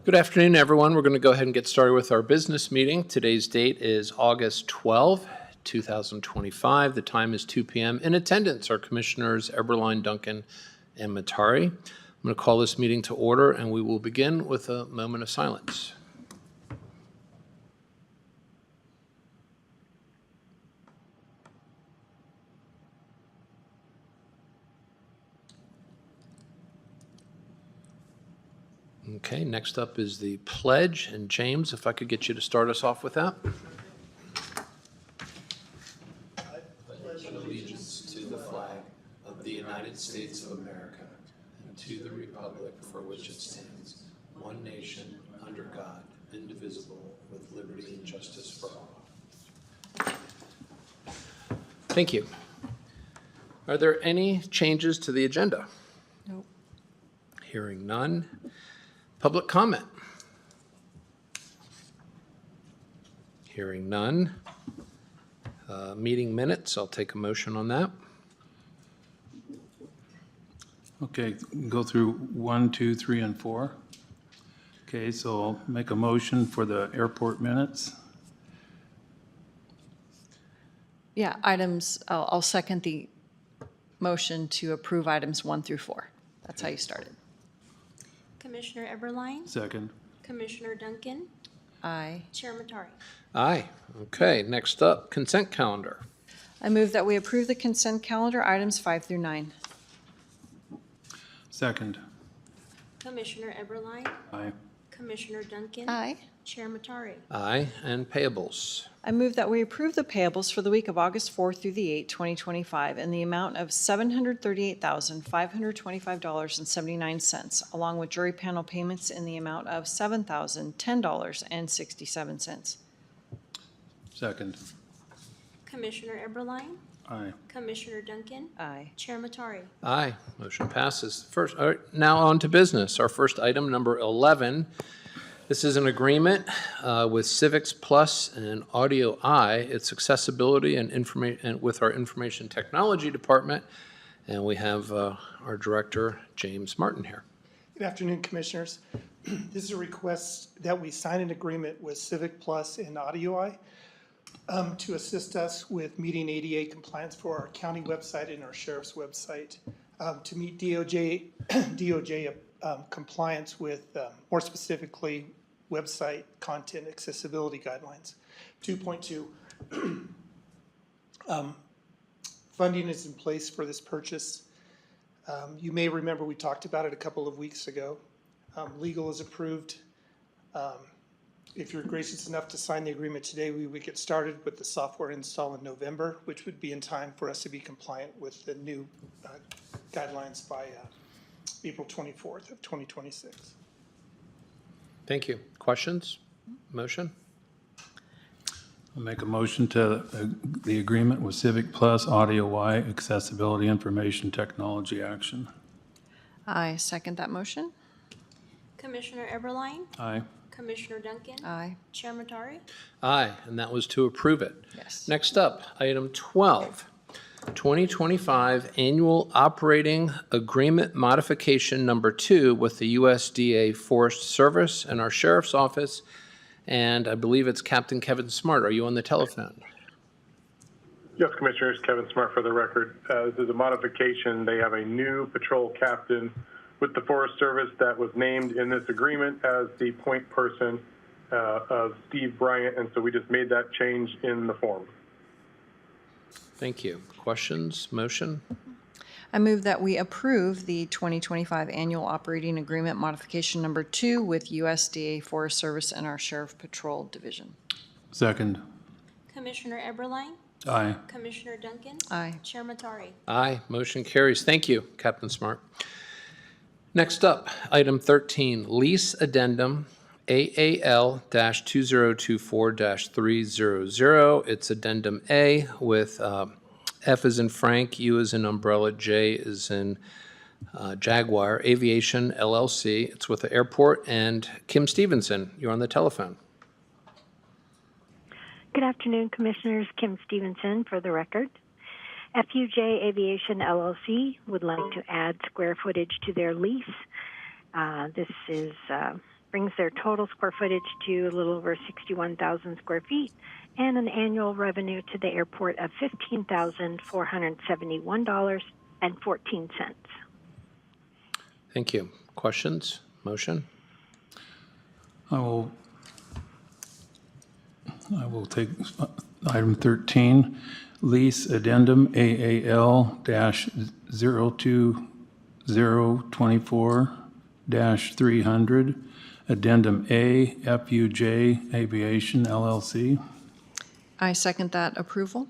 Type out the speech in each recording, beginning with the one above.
Good afternoon, everyone. We're going to go ahead and get started with our business meeting. Today's date is August 12, 2025. The time is 2 p.m. In attendance are Commissioners Eberline, Duncan, and Matari. I'm going to call this meeting to order, and we will begin with a moment of silence. Okay, next up is the pledge. And James, if I could get you to start us off with that. I pledge allegiance to the flag of the United States of America and to the republic for which it stands, one nation, under God, indivisible, with liberty and justice for all. Thank you. Are there any changes to the agenda? Nope. Hearing none. Public comment? Hearing none. Meeting minutes, I'll take a motion on that. Okay, go through 1, 2, 3, and 4. Okay, so I'll make a motion for the airport minutes. Yeah, items, I'll second the motion to approve items 1 through 4. That's how you started. Commissioner Eberline, Second. Commissioner Duncan, Aye. Chair Matari. Aye. Okay, next up, consent calendar. I move that we approve the consent calendar items 5 through 9. Second. Commissioner Eberline, Aye. Commissioner Duncan, Aye. Chair Matari. Aye. And payables. I move that we approve the payables for the week of August 4th through the 8th, 2025, in the amount of $738,525.79, along with jury panel payments in the amount of $7,010.67. Second. Commissioner Eberline, Aye. Commissioner Duncan, Aye. Chair Matari. Aye. Motion passes. First, all right, now on to business. Our first item, number 11. This is an agreement with CivicPlus and AudioEye. It's accessibility and information with our information technology department, and we have our director James Martin here. Good afternoon, Commissioners. This is a request that we sign an agreement with CivicPlus and AudioEye to assist us with meeting ADA compliance for our county website and our sheriff's website to meet DOJ compliance with, more specifically, website content accessibility guidelines. 2.2, funding is in place for this purchase. You may remember we talked about it a couple of weeks ago. Legal is approved. If you're gracious enough to sign the agreement today, we would get started with the software install in November, which would be in time for us to be compliant with the new guidelines by April 24th of 2026. Thank you. Questions? Motion? I'll make a motion to the agreement with CivicPlus, AudioEye, Accessibility Information Technology Action. I second that motion. Commissioner Eberline, Aye. Commissioner Duncan, Aye. Chair Matari. Aye, and that was to approve it. Yes. Next up, item 12, 2025 Annual Operating Agreement Modification Number 2 with the USDA Forest Service and our Sheriff's Office, and I believe it's Captain Kevin Smart. Are you on the telephone? Yes, Commissioners, Kevin Smart for the record. This is a modification. They have a new patrol captain with the Forest Service that was named in this agreement as the point person of Steve Bryant, and so we just made that change in the form. Thank you. Questions? Motion? I move that we approve the 2025 Annual Operating Agreement Modification Number 2 with USDA Forest Service and our Sheriff Patrol Division. Second. Commissioner Eberline, Aye. Commissioner Duncan, Aye. Chair Matari. Aye. Motion carries. Thank you, Captain Smart. Next up, item 13, Lease Addendum AAL-2024-300. It's Addendum A with F as in Frank, U as in Umbrella, J as in Jaguar, Aviation, LLC. It's with the airport. And Kim Stevenson, you're on the telephone. Good afternoon, Commissioners. Kim Stevenson for the record. FUJ Aviation LLC would like to add square footage to their lease. This is brings their total square footage to a little over 61,000 square feet, and an annual revenue to the airport of $15,471.14. Thank you. Questions? Motion? I will take item 13, lease addendum AAL-02024-300, addendum A, FUJ Aviation LLC. I second that approval.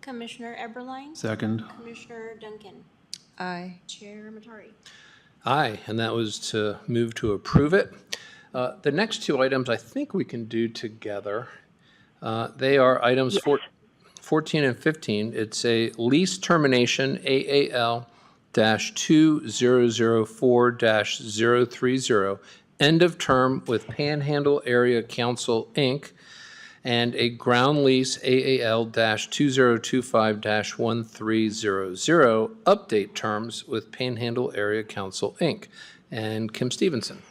Commissioner Eberline, Second. Commissioner Duncan, Aye. Chair Matari. Aye, and that was to move to approve it. The next two items I think we can do together. They are items 14 and 15. It's a lease termination AAL-2004-030, end of term with Panhandle Area Council, Inc., and a ground lease AAL-2025-1300, update terms with Panhandle Area Council, Inc. And Kim Stevenson.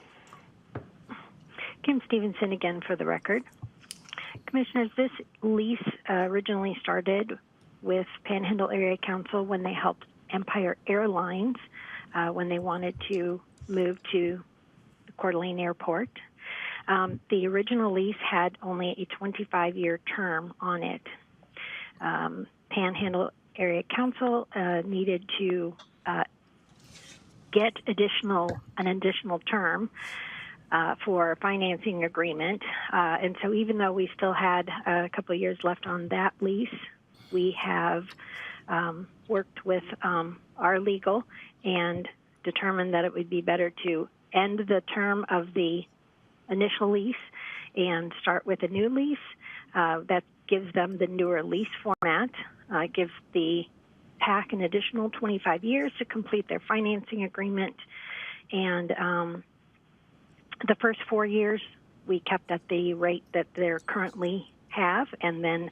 Kim Stevenson again for the record. Commissioners, this lease originally started with Panhandle Area Council when they helped Empire Airlines when they wanted to move to the Coeur d'Alene Airport. The original lease had only a 25-year term on it. Panhandle Area Council needed to get an additional term for a financing agreement. And so even though we still had a couple of years left on that lease, we have worked with our legal and determined that it would be better to end the term of the initial lease and start with a new lease. That gives them the newer lease format, gives the PAC an additional 25 years to complete their financing agreement. And the first 4 years, we kept at the rate that they currently have, and then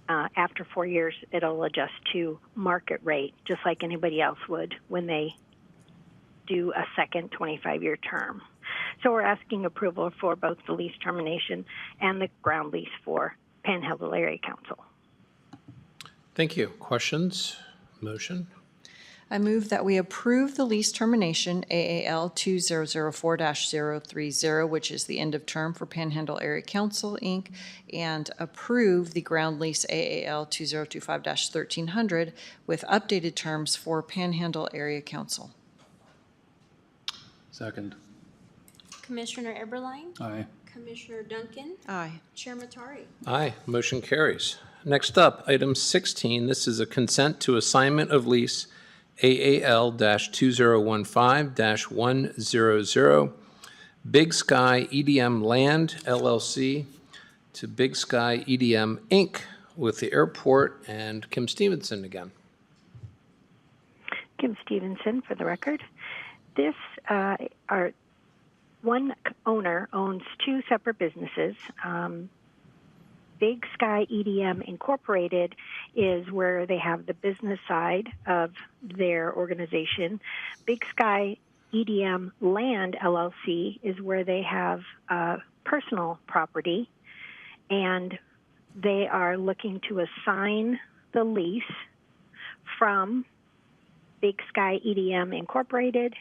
after 4 years, it'll adjust to market rate, just like anybody else would when they do a second 25-year term. So we're asking approval for both the lease termination and the ground lease for Panhandle Area Council. Thank you. Questions? Motion? I move that we approve the lease termination AAL-2004-030, which is the end of term for Panhandle Area Council, Inc., and approve the ground lease AAL-2025-1300 with updated terms for Panhandle Area Council. Second. Commissioner Eberline, Aye. Commissioner Duncan, Aye. Chair Matari. Aye, motion carries. Next up, item 16. This is a consent to assignment of lease AAL-2015-100, Big Sky EDM Land LLC to Big Sky EDM Inc. with the airport, and Kim Stevenson again. Kim Stevenson for the record. This one owner owns two separate businesses. Big Sky EDM Incorporated is where they have the business side of their organization. Big Sky EDM Land LLC is where they have personal property, and they are looking to assign the lease from Big Sky EDM Incorporated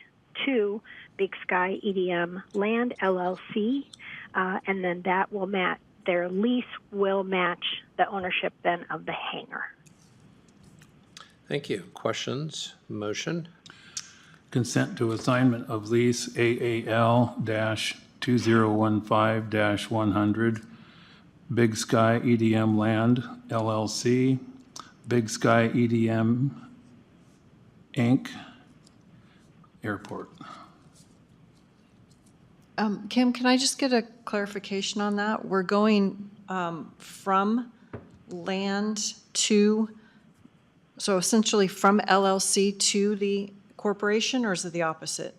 to Big Sky EDM Land LLC, and then that will match. Their lease will match the ownership then of the hangar. Thank you. Questions? Motion? Consent to assignment of lease AAL-2015-100, Big Sky EDM Land LLC, Big Sky EDM Inc., Airport. Kim, can I just get a clarification on that? We're going from land to, so essentially from LLC to the corporation, or is it the opposite?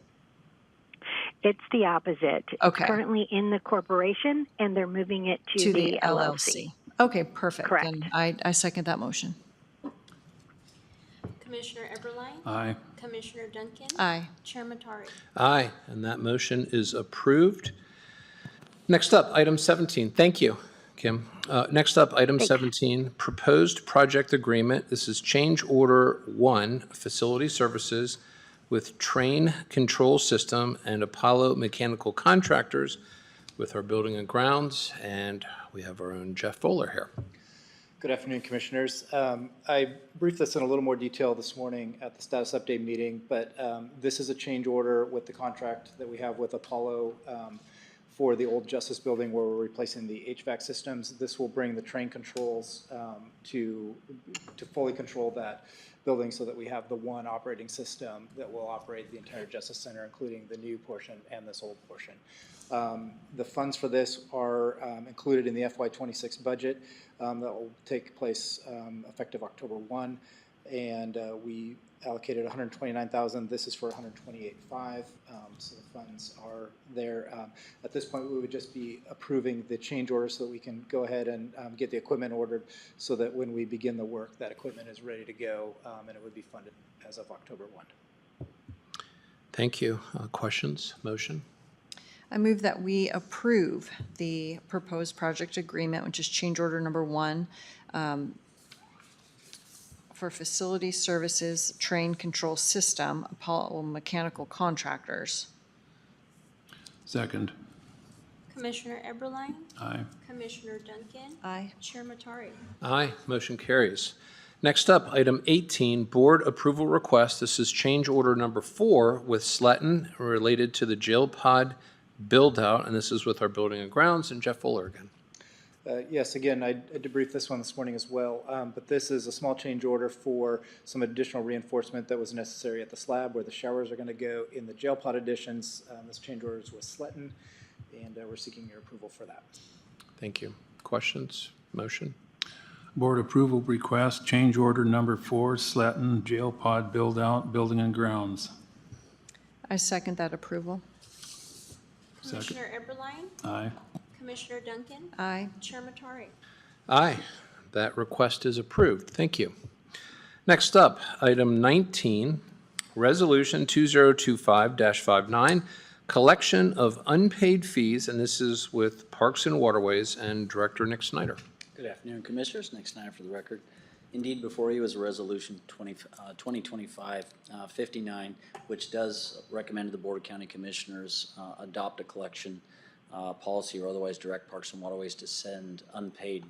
It's the opposite. Okay. It's currently in the corporation, and they're moving it to the LLC. Okay, perfect. Correct. Then I second that motion. Commissioner Eberline, Aye. Commissioner Duncan, Aye. Chair Matari. Aye, and that motion is approved. Next up, item 17. Thank you, Kim. Next up, item 17, proposed project agreement. This is change order 1, facility services with TRANE Control System and Apollo Mechanical Contractors with our building and grounds, and we have our own Jeff Fuller here. Good afternoon, Commissioners. I briefed this in a little more detail this morning at the status update meeting, but this is a change order with the contract that we have with Apollo for the old Justice Building where we're replacing the HVAC systems. This will bring the train controls to fully control that building so that we have the one operating system that will operate the entire Justice Center, including the new portion and this old portion. The funds for this are included in the FY26 budget that will take place effective October 1, and we allocated $129,000. This is for $128,500, so the funds are there. At this point, we would just be approving the change order so that we can go ahead and get the equipment ordered so that when we begin the work, that equipment is ready to go, and it would be funded as of October 1. Thank you. Questions? Motion? I move that we approve the proposed project agreement, which is change order number 1, for facility services train control system, Apollo Mechanical Contractors. Second. Commissioner Eberline, Aye. Commissioner Duncan, Aye. Chair Matari. Aye, motion carries. Next up, item 18, board approval request. This is change order number 4 with Sletten related to the jail pod build-out, and this is with our building and grounds, and Jeff Fuller again. Yes, again, I debriefed this one this morning as well, but this is a small change order for some additional reinforcement that was necessary at the slab where the showers are going to go in the jail pod additions. This change order is with Sletten, and we're seeking your approval for that. Thank you. Questions? Motion? Board approval request, change order number 4, Sletten Jail Pod Build-Out, Building and Grounds. I second that approval. Second. Commissioner Eberline, Aye. Commissioner Duncan, Aye. Chair Matari. Aye, that request is approved. Thank you. Next up, item 19, Resolution 2025-59, collection of unpaid fees, and this is with Parks and Waterways and Director Nick Snyder. Good afternoon, Commissioners. Nick Snyder for the record. Indeed, before you is a Resolution 2025-59, which does recommend to the Board of County Commissioners adopt a collection policy or otherwise direct Parks and Waterways to send unpaid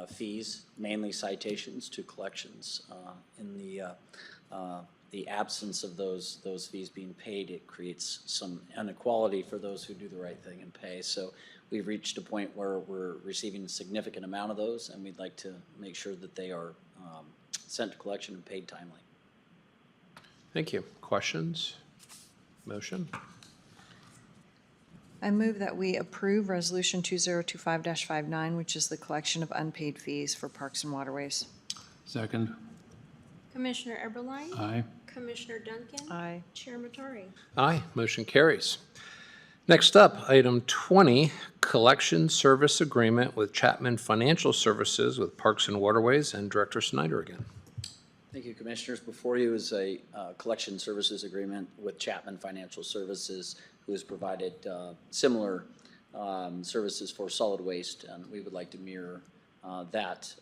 fees, mainly citations, to collections. In the absence of those fees being paid, it creates some inequality for those who do the right thing and pay. So we've reached a point where we're receiving a significant amount of those, and we'd like to make sure that they are sent to collection and paid timely. Thank you. Questions? Motion? I move that we approve Resolution 2025-59, which is the collection of unpaid fees for Parks and Waterways. Second. Commissioner Eberline, Aye. Commissioner Duncan, Aye. Chair Matari. Aye, motion carries. Next up, item 20, collection service agreement with Chapman Financial Services with Parks and Waterways and Director Snyder again. Thank you, Commissioners. Before you is a collection services agreement with Chapman Financial Services, who has provided similar services for solid waste, and we would like to mirror that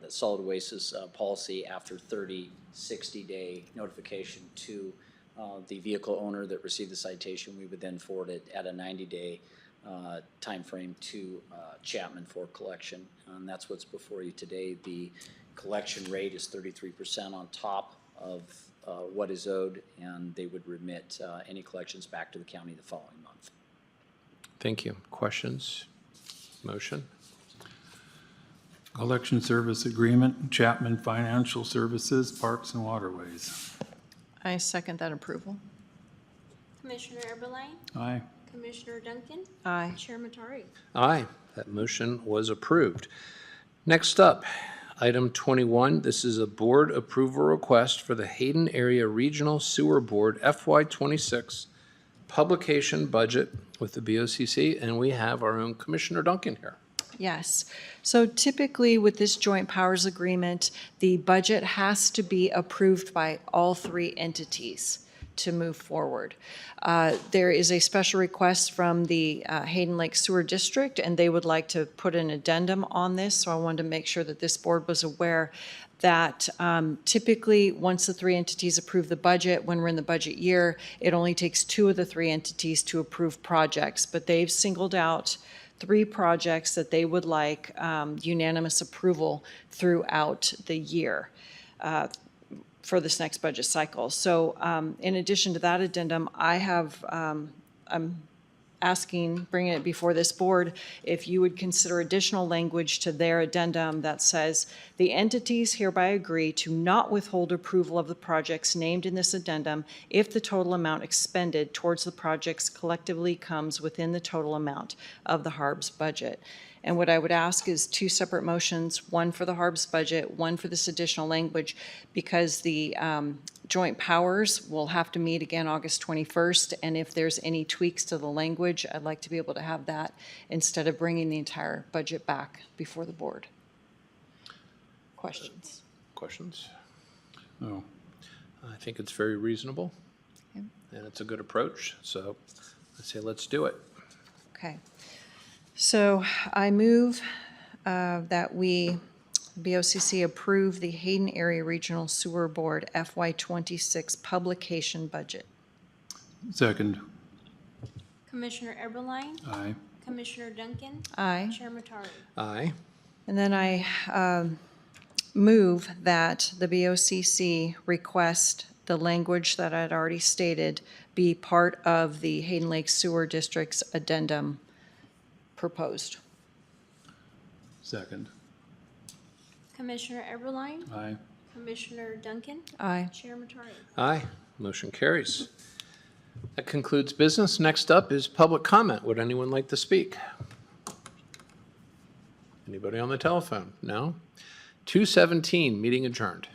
solid waste's policy after 60-day notification to the vehicle owner that received the citation. We would then forward it at a 90-day time frame to Chapman for collection, and that's what's before you today. The collection rate is 33% on top of what is owed, and they would remit any collections back to the county the following month. Thank you. Questions? Motion? Collection service agreement, Chapman Financial Services, Parks and Waterways. I second that approval. Commissioner Eberline, Aye. Commissioner Duncan, Aye. Chair Matari. Aye, that motion was approved. Next up, item 21, this is a board approval request for the Hayden Area Regional Sewer Board FY26 publication budget with the BOCC, and we have our own Commissioner Duncan here. Yes. So typically with this joint powers agreement, the budget has to be approved by all three entities to move forward. There is a special request from the Hayden Lake Sewer District, and they would like to put an addendum on this, so I wanted to make sure that this board was aware that typically, once the three entities approve the budget, when we're in the budget year, it only takes two of the three entities to approve projects, but they've singled out three projects that they would like unanimous approval throughout the year for this next budget cycle. So in addition to that addendum, I have, I'm asking, bringing it before this board, if you would consider additional language to their addendum that says, the entities hereby agree to not withhold approval of the projects named in this addendum if the total amount expended towards the projects collectively comes within the total amount of the HARB's budget. And what I would ask is two separate motions, one for the HARB's budget, one for this additional language, because the joint powers will have to meet again August 21st, and if there's any tweaks to the language, I'd like to be able to have that instead of bringing the entire budget back before the board. Questions? Questions? No. I think it's very reasonable, Okay. and it's a good approach, so I say let's do it. Okay. So I move that we, BOCC, approve the Hayden Area Regional Sewer Board FY26 publication budget. Second. Commissioner Eberline, Aye. Commissioner Duncan, Aye. Chair Matari. Aye. And then I move that the BOCC request the language that I'd already stated be part of the Hayden Lake Sewer District's addendum proposed. Second. Commissioner Eberline, Aye. Commissioner Duncan, Aye. Chair Matari. Aye. Motion carries. That concludes business. Next up is public comment. Would anyone like to speak? Anybody on the telephone? No? 2:17, meeting adjourned.